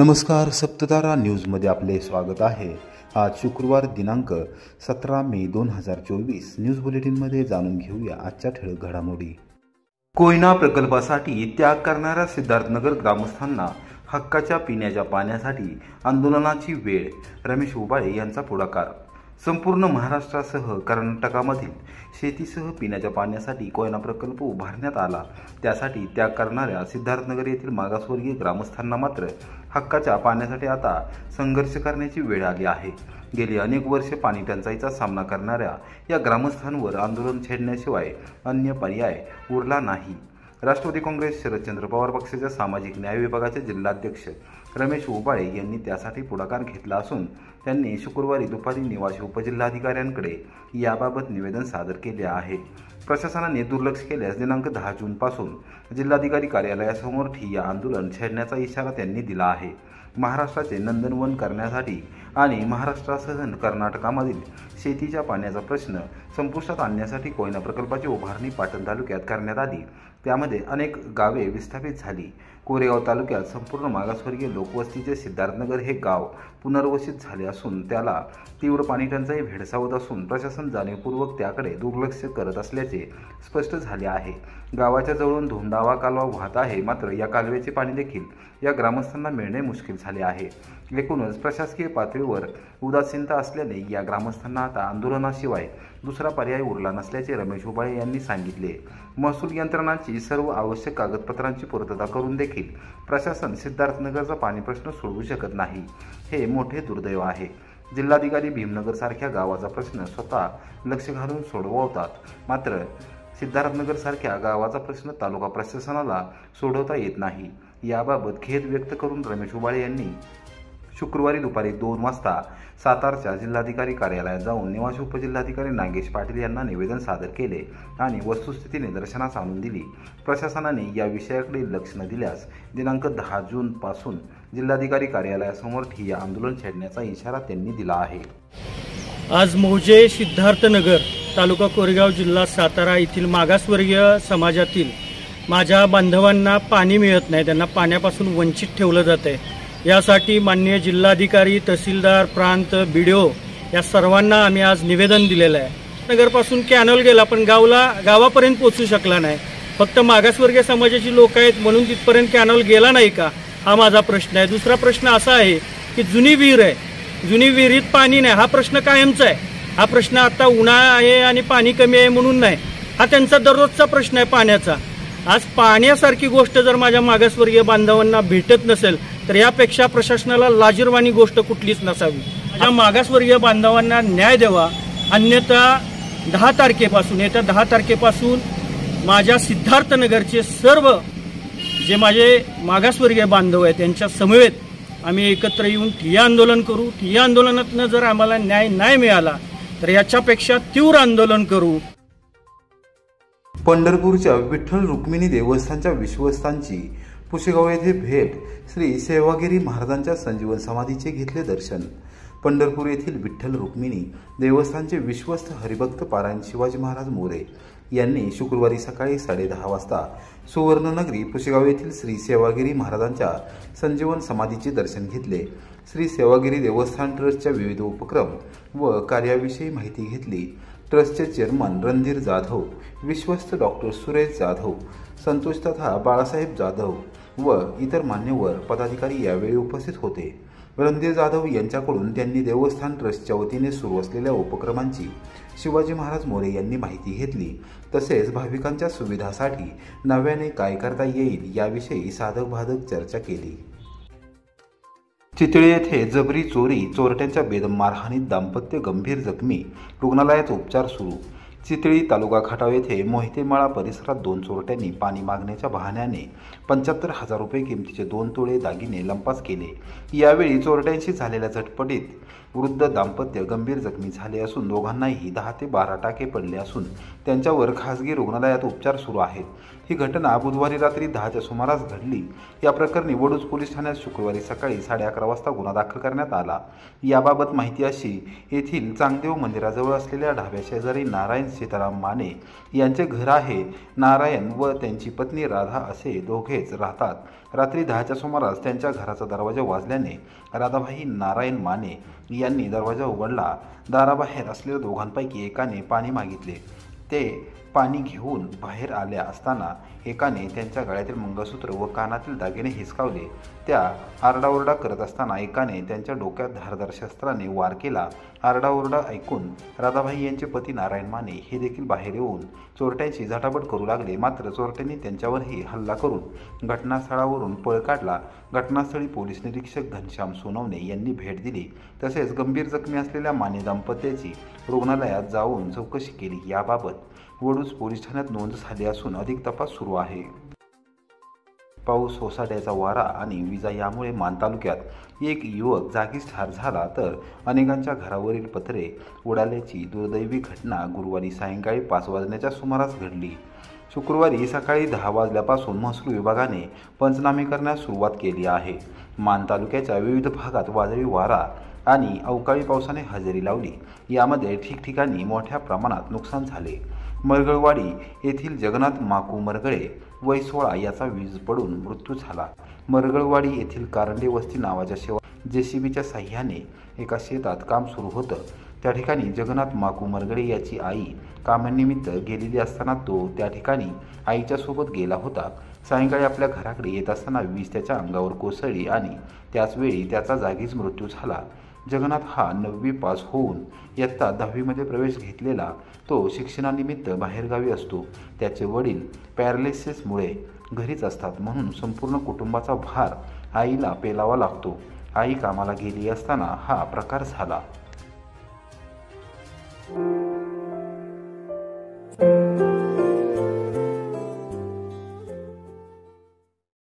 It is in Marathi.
नमस्कार, सप्ततारा न्यूजमध्ये आपले स्वागत आहे। आज शुक्रवार दिनांक 17 मे 2024 न्यूज बुलेटिनमध्ये जाणून घेऊया आजच्या ठळक घडामोडी। कोयना प्रकल्पासाठी त्याग करणाऱ्या सिद्धार्थनगर ग्रामस्थांना हक्काच्या पिण्याच्या पाण्यासाठी आंदोलनाची वेळ, रमेश उबाळे यांचा पुढाकार। संपूर्ण महाराष्ट्रासह कर्नाटकामधील शेतीसह पिण्याच्या पाण्यासाठी कोयना प्रकल्प उभारण्यात आला। त्यासाठी त्याग करणाऱ्या सिद्धार्थनगर येथील मागासवर्गीय ग्रामस्थांना मात्र हक्काच्या पाण्यासाठी आता संघर्ष करण्याची वेळ आली आहे। गेली अनेक वर्षे पाणी टंचाईचा सामना करणाऱ्या या ग्रामस्थांवर आंदोलन छेडण्याशिवाय अन्य पर्याय उरला नाही। राष्ट्रवादी काँग्रेस शरदचंद्र पवार पक्षाच्या सामाजिक न्याय विभागाचे जिल्हाध्यक्ष रमेश उबाळे यांनी त्यासाठी पुढाकार घेतला असून त्यांनी शुक्रवारी दुपारी निवासी उपजिल्हाधिकाऱ्यांकडे याबाबत निवेदन सादर केले आहे। प्रशासनाने दुर्लक्ष केल्यास दिनांक 10 जून पासून जिल्हाधिकारी कार्यालयासमोर ठिय्या आंदोलन छेडण्याचा इशारा त्यांनी दिला आहे। महाराष्ट्राचे नंदनवन करण्यासाठी आणि महाराष्ट्रासह कर्नाटकामधील शेतीच्या पाण्याचा प्रश्न संपुष्टात आणण्यासाठी कोयना प्रकल्पाची उभारणी पाटण तालुक्यात करण्यात आली। त्यामध्ये अनेक गावे विस्थापित झाली। कोरेगाव तालुक्यात संपूर्ण मागासवर्गीय लोकवस्तीचे सिद्धार्थनगर हे गाव पुनर्वसित झाले असून त्याला तीव्र पाणी टंचाई भेडसावत असून प्रशासन जाणीवपूर्वक त्याकडे दुर्लक्ष करत असल्याचे स्पष्ट झाले आहे। गावाच्या जवळून धोंडावा कालवा वाहत आहे, मात्र या कालव्याचे पाणी देखील या ग्रामस्थांना मिळणे मुश्किल झाले आहे। एकूणच प्रशासकीय पातळीवर उदासीनता असल्याने या ग्रामस्थांना आता आंदोलनाशिवाय दुसरा पर्याय उरला नसल्याचे रमेश उबाळे यांनी सांगितले। महसूल यंत्रणांची सर्व आवश्यक कागदपत्रांची पूर्तता करून देखील प्रशासन सिद्धार्थनगरचा पाणी प्रश्न सोडवू शकत नाही, हे मोठे दुर्दैव आहे। जिल्हाधिकारी भीमनगर सारख्या गावाचा प्रश्न स्वतः लक्ष घालून सोडवतात, मात्र सिद्धार्थनगर सारख्या गावाचा प्रश्न तालुका प्रशासनाला सोडवता येत नाही। याबाबत खेद व्यक्त करून रमेश उबाळे यांनी शुक्रवारी दुपारी 2 वाजता सातारच्या जिल्हाधिकारी कार्यालयात जाऊन निवासी उपजिल्हाधिकारी नागेश पाटील यांना निवेदन सादर केले आणि वस्तुस्थिती निदर्शनास आणून दिली। प्रशासनाने या विषयाकडे लक्ष न दिल्यास दिनांक 10 जून पासून जिल्हाधिकारी कार्यालयासमोर ठिय्या आंदोलन छेडण्याचा इशारा त्यांनी दिला आहे। आज मौजे सिद्धार्थनगर तालुका कोरेगाव जिल्हा सातारा येथील मागासवर्गीय समाजातील माझ्या बांधवांना पाणी मिळत नाही, त्यांना पाण्यापासून वंचित ठेवलं जाते। यासाठी माननीय जिल्हाधिकारी, तहसीलदार, प्रांत, बीडीओ या सर्वांना आम्ही आज निवेदन दिलेलं आहे। नगरपासून कॅनल गेला पण गावापर्यंत पोहोचू शकला नाही। फक्त मागासवर्गीय समाजाची लोक आहेत म्हणून तिथपर्यंत कॅनल गेला नाही का, हा माझा प्रश्न आहे। दुसरा प्रश्न असा आहे की जुनी विहीर आहे, जुनी विहिरीत पाणी नाही, हा प्रश्न कायमचा आहे। हा प्रश्न आता उन्हाळा आहे आणि पाणी कमी आहे म्हणून नाही, हा त्यांचा दररोजचा प्रश्न आहे पाण्याचा। आज पाण्यासारखी गोष्ट जर माझ्या मागासवर्गीय बांधवांना भेटत नसेल तर यापेक्षा प्रशासनाला लाजिरवाणी गोष्ट कुठलीच नसावी। माझ्या मागासवर्गीय बांधवांना न्याय द्यावा, अन्यथा 10 तारखेपासून येत्या 10 तारखेपासून माझ्या सिद्धार्थनगरचे सर्व जे माझे मागासवर्गीय बांधव आहेत त्यांच्या समवेत आम्ही एकत्र येऊन ठिय्या आंदोलन करू। ठिय्या आंदोलनातून जर आम्हाला न्याय नाही मिळाला तर याच्यापेक्षा तीव्र आंदोलन करू। पंढरपूरच्या विठ्ठल रुक्मिणी देवस्थानच्या विश्वस्तांची पुसेगाव येथे भेट, श्री सेवागिरी महाराजांच्या संजीवन समाधीचे घेतले दर्शन। पंढरपूर येथील विठ्ठल रुक्मिणी देवस्थानचे विश्वस्त हरिभक्त पारायण शिवाजी महाराज मोरे यांनी शुक्रवारी सकाळी 10:30 वाजता सुवर्णनगरी पुसेगाव येथील श्री सेवागिरी महाराजांच्या संजीवन समाधीचे दर्शन घेतले। श्री सेवागिरी देवस्थान ट्रस्टच्या विविध उपक्रम व कार्याविषयी माहिती घेतली। ट्रस्टचे चेअरमन रणधीर जाधव, विश्वस्त डॉक्टर सुरेश जाधव, संतोष तथा बाळासाहेब जाधव व इतर मान्यवर पदाधिकारी यावेळी उपस्थित होते। रणधीर जाधव यांच्याकडून त्यांनी देवस्थान ट्रस्टच्या वतीने सुरू असलेल्या उपक्रमांची शिवाजी महाराज मोरे यांनी माहिती घेतली, तसेच भाविकांच्या सुविधासाठी नव्याने काय करता येईल याविषयी साधक बाधक चर्चा केली। चितळे येथे जबरी चोरी, चोरट्यांच्या बेदम मारहाणीत दाम्पत्य गंभीर जखमी, रुग्णालयात उपचार सुरू। चितळी तालुका खटाव येथे मोहितेमाळा परिसरात 2 चोरट्यांनी पाणी मागण्याच्या बहाण्याने 75,000 रुपये किमतीचे 2 तोळे दागिने लंपास केले। यावेळी चोरट्यांशी झालेल्या झटपटीत वृद्ध दाम्पत्य गंभीर जखमी झाले असून दोघांनाही 10 ते 12 टाके पडले असून त्यांच्यावर खासगी रुग्णालयात उपचार सुरू आहेत। ही घटना बुधवारी रात्री 10च्या सुमारास घडली। या प्रकरणी वडूज पोलीस ठाण्यात शुक्रवारी सकाळी 11:30 वाजता गुन्हा दाखल करण्यात आला। याबाबत माहिती अशी, येथील चांगदेव मंदिराजवळ असलेल्या ढाब्याशेजारी नारायण सीताराम माने यांचे घर आहे। नारायण व त्यांची पत्नी राधा असे दोघेच राहतात। रात्री 10च्या सुमारास त्यांच्या घराचा दरवाजा वाजल्याने राधाबाई नारायण माने यांनी दरवाजा उघडला। दाराबाहेर असलेल्या दोघांपैकी एकाने पाणी मागितले। ते पाणी घेऊन बाहेर आल्या असताना एकाने त्यांच्या गळ्यातील मंगळसूत्र व कानातील दागिने हिसकावले। त्या आरडाओरडा करत असताना एकाने त्यांच्या डोक्यात धारदार शस्त्राने वार केला। आरडाओरडा ऐकून राधाबाई यांचे पती नारायण माने हे देखील बाहेर येऊन चोरट्यांची झटापट करू लागले। मात्र चोरट्यांनी त्यांच्यावरही हल्ला करून घटनास्थळावरून पळ काढला। घटनास्थळी पोलीस निरीक्षक घनश्याम सोनवणे यांनी भेट दिली। तसेच गंभीर जखमी असलेल्या माने दाम्पत्याची रुग्णालयात जाऊन चौकशी केली। याबाबत वडूज पोलीस ठाण्यात नोंद झाली असून अधिक तपास सुरू आहे। पाऊस, सोसाट्याचा वारा आणि विजा यामुळे मान तालुक्यात एक युवक जागीच ठार झाला तर अनेकांच्या घरावरील पत्रे उडाल्याची दुर्दैवी घटना गुरुवारी सायंकाळी 5 वाजण्याच्या सुमारास घडली। शुक्रवारी सकाळी 10 वाजल्यापासून महसूल विभागाने पंचनामे करण्यास सुरुवात केली आहे। मान तालुक्याच्या विविध भागात वादळी वारा आणि अवकाळी पावसाने हजेरी लावली। यामध्ये ठिकठिकाणी मोठ्या प्रमाणात नुकसान झाले। मरगळवाडी येथील जगन्नाथ माकू मरगळे वय 16 याचा वीज पडून मृत्यू झाला। मरगळवाडी येथील कारंडे वस्ती नावाच्या जेसीबीच्या साह्याने एका शेतात काम सुरू होतं। त्या ठिकाणी जगन्नाथ माकू मरगळे याची आई कामानिमित्त गेलेली असताना तो त्या ठिकाणी आईच्या सोबत गेला होता। सायंकाळी आपल्या घराकडे येत असताना वीज त्याच्या अंगावर कोसळली आणि त्याचवेळी त्याचा जागीच मृत्यू झाला। जगन्नाथ हा 9वी पास होऊन इयत्ता 10वीमध्ये प्रवेश घेतलेला तो शिक्षणानिमित्त बाहेरगावी असतो। त्याचे वडील पॅरालिसिसमुळे घरीच असतात, म्हणून संपूर्ण कुटुंबाचा भार आईला पेलावा लागतो। आई कामाला गेली असताना हा प्रकार झाला।